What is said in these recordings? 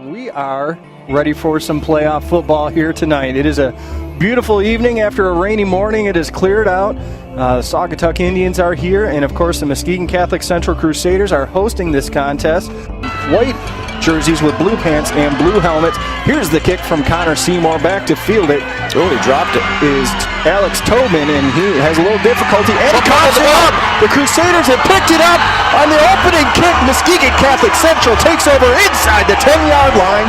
We are ready for some playoff football here tonight. It is a beautiful evening after a rainy morning. It has cleared out. The Saugatuck Indians are here, and of course the Muskegon Catholic Central Crusaders are hosting this contest. White jerseys with blue pants and blue helmets. Here's the kick from Connor Seymour back to field it. Oh, he dropped it. Is Alex Tobin, and he has a little difficulty. And he coughs it up. The Crusaders have picked it up on the opening kick. Muskegon Catholic Central takes over inside the 10-yard line.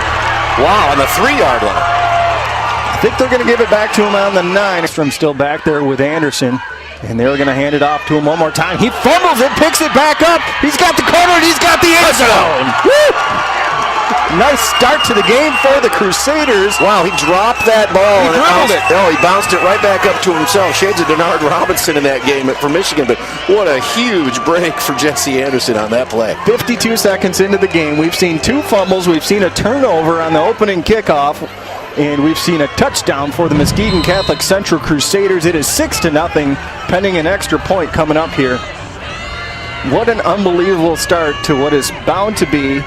Wow, on the 3-yard line. I think they're going to give it back to him on the 9. From still back there with Anderson. And they're going to hand it off to him one more time. He fumbles it, picks it back up. He's got the corner, and he's got the end zone. Woo! Nice start to the game for the Crusaders. Wow, he dropped that ball. He dribbled it. Oh, he bounced it right back up to himself. Shades of Denard Robinson in that game for Michigan, but what a huge break for Jesse Anderson on that play. 52 seconds into the game, we've seen 2 fumbles, we've seen a turnover on the opening kickoff, and we've seen a touchdown for the Muskegon Catholic Central Crusaders. It is 6-0, pending an extra point coming up here. What an unbelievable start to what is bound to be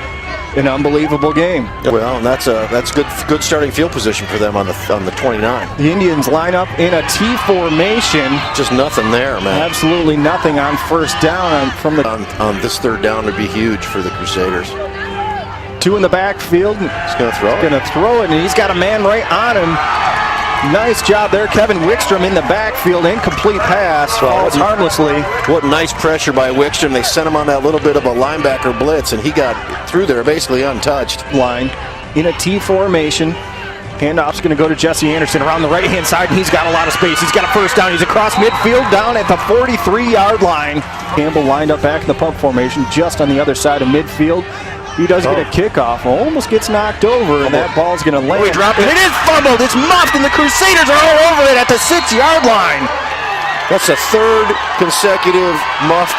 an unbelievable game. Well, and that's good starting field position for them on the 29. The Indians line up in a T formation. Just nothing there, man. Absolutely nothing on first down from the on this third down would be huge for the Crusaders. 2 in the backfield. He's going to throw it. Going to throw it, and he's got a man right on him. Nice job there. Kevin Wickstrom in the backfield. Incomplete pass. Falls harmlessly. What nice pressure by Wickstrom. They sent him on that little bit of a linebacker blitz, and he got through there basically untouched. Line in a T formation. Handoff's going to go to Jesse Anderson around the right-hand side, and he's got a lot of space. He's got a first down. He's across midfield down at the 43-yard line. Campbell lined up back in the pump formation just on the other side of midfield. He does get a kickoff, almost gets knocked over, and that ball's going to land. He dropped it. It is fumbled. It's muffed, and the Crusaders are all over it at the 6-yard line. That's the 3rd consecutive muffed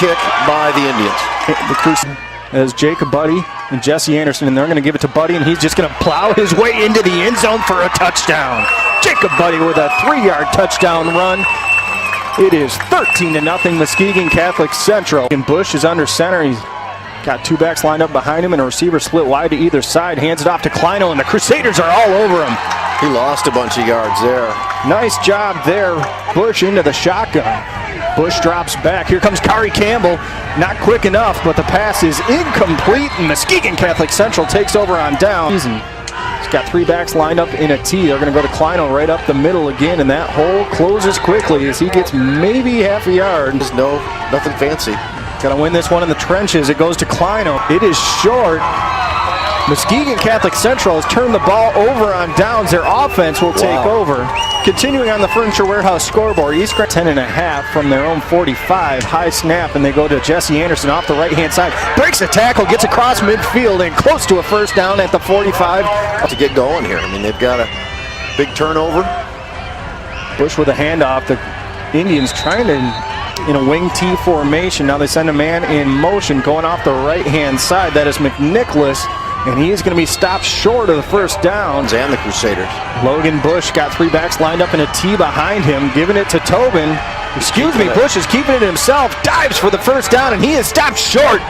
kick by the Indians. The Crusaders as Jacob Buddy and Jesse Anderson, and they're going to give it to Buddy, and he's just going to plow his way into the end zone for a touchdown. Jacob Buddy with a 3-yard touchdown run. It is 13-0 Muskegon Catholic Central. And Bush is under center. He's got 2 backs lined up behind him, and a receiver split wide to either side. Hands it off to Kleino, and the Crusaders are all over him. He lost a bunch of yards there. Nice job there. Bush into the shotgun. Bush drops back. Here comes Kari Campbell. Not quick enough, but the pass is incomplete, and Muskegon Catholic Central takes over on down. He's got 3 backs lined up in a T. They're going to go to Kleino right up the middle again, and that hole closes quickly as he gets maybe half a yard. There's nothing fancy. Got to win this one in the trenches. It goes to Kleino. It is short. Muskegon Catholic Central has turned the ball over on downs. Their offense will take over. Continuing on the Furniture Warehouse scoreboard, East Grand 10.5 from their own 45. High snap, and they go to Jesse Anderson off the right-hand side. Breaks the tackle, gets across midfield, and close to a first down at the 45. To get going here. I mean, they've got a big turnover. Bush with a handoff. The Indians trying to in a wing T formation. Now they send a man in motion going off the right-hand side. That is McNicholas, and he is going to be stopped short of the first down. And the Crusaders. Logan Bush got 3 backs lined up in a T behind him, giving it to Tobin. Bush is keeping it himself, dives for the first down, and he is stopped short.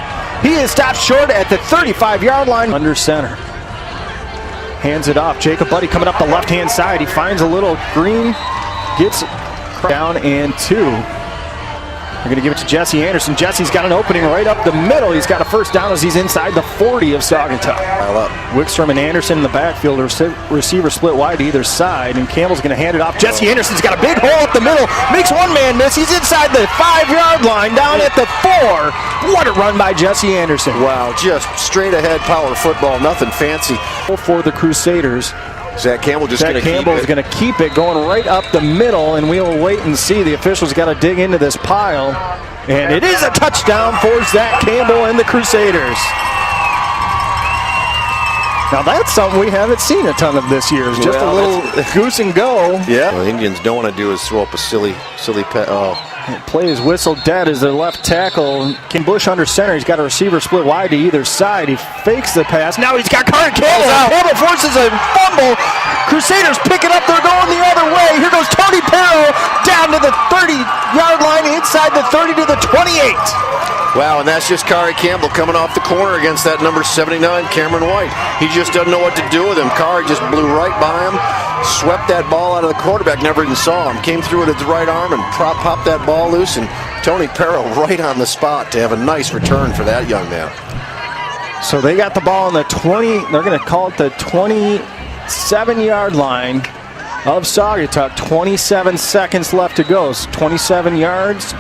He is stopped short at the 35-yard line. Under center. Hands it off. Jacob Buddy coming up the left-hand side. He finds a little green, gets down and 2. They're going to give it to Jesse Anderson. Jesse's got an opening right up the middle. He's got a first down as he's inside the 40 of Saugatuck. Wickstrom and Anderson in the backfield. Receiver split wide to either side, and Campbell's going to hand it off. Jesse Anderson's got a big hole up the middle. Makes one man miss. He's inside the 5-yard line, down at the 4. What a run by Jesse Anderson. Wow, just straight ahead power football. Nothing fancy. For the Crusaders. Zach Campbell is going to keep it going right up the middle, and we will wait and see. The officials got to dig into this pile, and it is a touchdown for Zach Campbell and the Crusaders. Now that's something we haven't seen a ton of this year. It's just a little goose and go. Yeah. What the Indians don't want to do is throw up a silly pet. Play is whistled dead as their left tackle. Ken Bush under center. He's got a receiver split wide to either side. He fakes the pass. Now he's got Kari Campbell. Campbell forces a fumble. Crusaders pick it up. They're going the other way. Here goes Tony Perro down to the 30-yard line inside. inside the 30 to the 28. Wow, and that's just Kari Campbell coming off the corner against that number 79, Cameron White. He just doesn't know what to do with him. Kari just blew right by him, swept that ball out of the quarterback, never even saw him. Came through with his right arm and popped that ball loose, and Tony Perro right on the spot to have a nice return for that young man. So they got the ball on the 20, they're going to call it the 27-yard line of Saugatuck. 27 seconds left to go. 27 yards.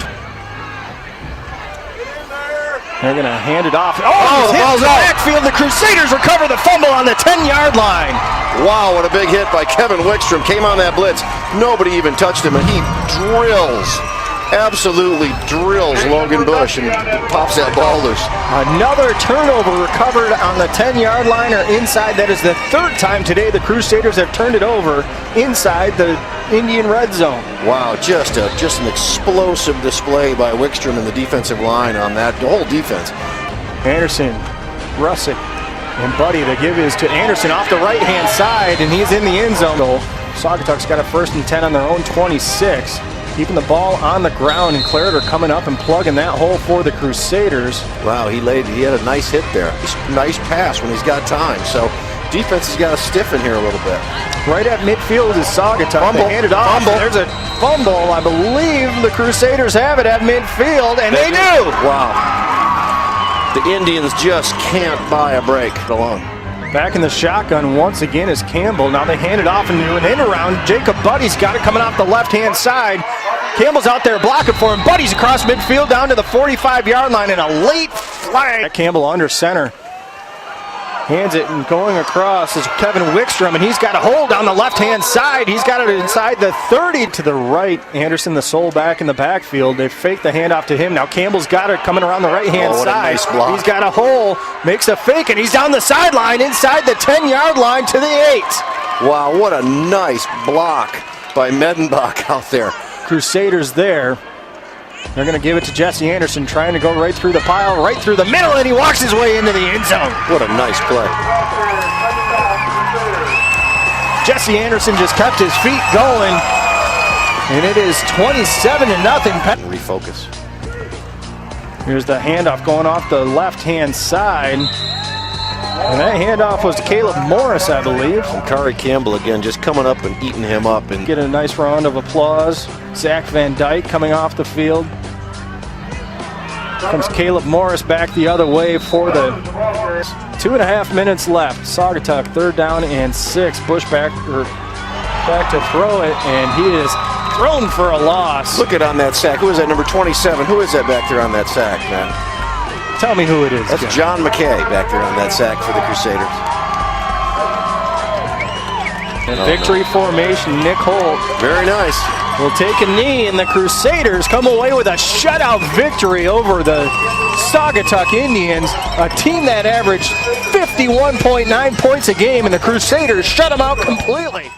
They're going to hand it off. Oh, the ball's out. Backfield. The Crusaders recover the fumble on the 10-yard line. Wow, what a big hit by Kevin Wickstrom. Came on that blitz. Nobody even touched him, and he absolutely drills Logan Bush and pops that ball loose. Another turnover recovered on the 10-yard line or inside. That is the third time today the Crusaders have turned it over inside the Indian red zone. Wow, just an explosive display by Wickstrom and the defensive line on that whole defense. Anderson, Russick, and Buddy. The give is to Anderson off the right-hand side, and he's in the end zone. Saugatuck's got a 1st and 10 on their own 26. Keeping the ball on the ground, and Clariter coming up and plugging that hole for the Crusaders. Wow, he had a nice hit there. Nice pass when he's got time. So defense has got to stiffen here a little bit. Right at midfield is Saugatuck. Fumble. They hand it off. Fumble. There's a fumble. I believe the Crusaders have it at midfield, and they do. Wow. The Indians just can't buy a break alone. Back in the shotgun once again is Campbell. Now they hand it off into an end around. Jacob Buddy's got it coming off the left-hand side. Campbell's out there blocking for him. Buddy's across midfield down to the 45-yard line, and a late flag. Campbell under center. Hands it and going across is Kevin Wickstrom, and he's got a hold on the left-hand side. He's got it inside the 30 to the right. Anderson, the sole back in the backfield. They fake the handoff to him. Now Campbell's got it coming around the right-hand side. A nice block. He's got a hole, makes a fake, and he's down the sideline inside the 10-yard line to the 8. Wow, what a nice block by Medenbach out there. Crusaders there. They're going to give it to Jesse Anderson, trying to go right through the pile, right through the middle, and he walks his way into the end zone. What a nice play. Jesse Anderson just kept his feet going, and it is 27-0. Refocus. Here's the handoff going off the left-hand side. And that handoff was to Caleb Morris, I believe. And Kari Campbell again just coming up and eating him up. And get a nice round of applause. Zach Van Dyke coming off the field. Comes Caleb Morris back the other way for the 2.5 minutes left. Saugatuck 3rd down and 6. Bush back to throw it, and he is thrown for a loss. Look at on that sack. Who is that, number 27? Who is that back there on that sack, man? Tell me who it is. That's John McKay back there on that sack for the Crusaders. And victory formation, Nick Holt. Very nice. Will take a knee, and the Crusaders come away with a shutout victory over the Saugatuck Indians, a team that averaged 51.9 points a game, and the Crusaders shut them out completely.